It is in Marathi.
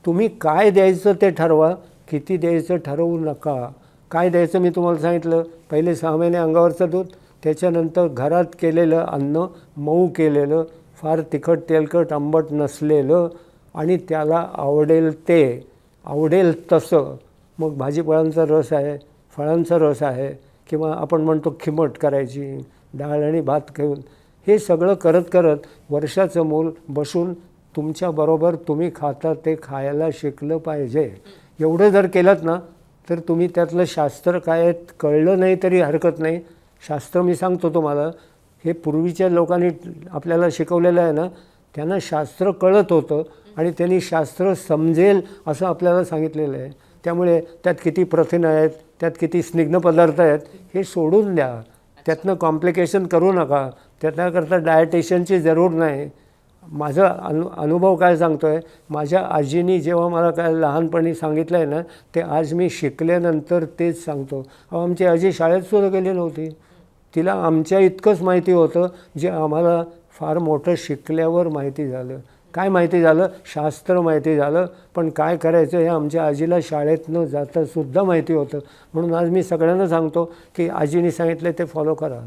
तुम्ही काय द्यायचं ते ठरवा, किती द्यायचं ठरवू नका. काय द्यायचं मी तुम्हाला सांगितलं, पहिले 6 महिने अंगावरचं दूध, त्याच्यानंतर घरात केलेलं अन्न, मऊ केलेलं, फार तिखट तेलकट आंबट नसलेलं आणि त्याला आवडेल ते, आवडेल तसं. मग भाजीपाळांचा रस आहे, फळांचा रस आहे, किंवा आपण म्हणतो खिमट करायची, डाळ आणि भात घेऊन, हे सगळं करत करत वर्षाचं मूल बसून तुमच्याबरोबर तुम्ही खाता ते खायला शिकलं पाहिजे. एवढं जर केलं ना तर तुम्ही त्यातलं शास्त्र काय कळलं नाही तरी हरकत नाही. शास्त्र मी सांगतो तुम्हाला, हे पूर्वीच्या लोकांनी आपल्याला शिकवलेलं आहे ना, त्यांना शास्त्र कळत होतं आणि त्यांनी शास्त्र समजेल असं आपल्याला सांगितलेलं आहे. त्यामुळे त्यात किती प्रथिनं आहेत, त्यात किती स्निग्ध पदार्थ आहेत हे सोडून द्या. त्यातनं कॉम्प्लिकेशन करू नका. त्याच्याकरता डायटिशियनची जरूर नाही. माझा अनुभव काय सांगतो आहे, माझ्या आजीनी जेव्हा मला काय लहानपणी सांगितलं आहे ना, ते आज मी शिकल्यानंतर तेच सांगतो. आमची आजी शाळेतसुद्धा गेली नव्हती, तिला आमच्या इतकंच माहिती होतं जे आम्हाला फार मोठं शिकल्यावर माहिती झालं. काय माहिती झालं? शास्त्र माहिती झालं, पण काय करायचं हे आमच्या आजीला शाळेत न जातासुद्धा माहिती होतं. म्हणून आज मी सगळ्यांना सांगतो की आजीने सांगितलं ते फॉलो करा.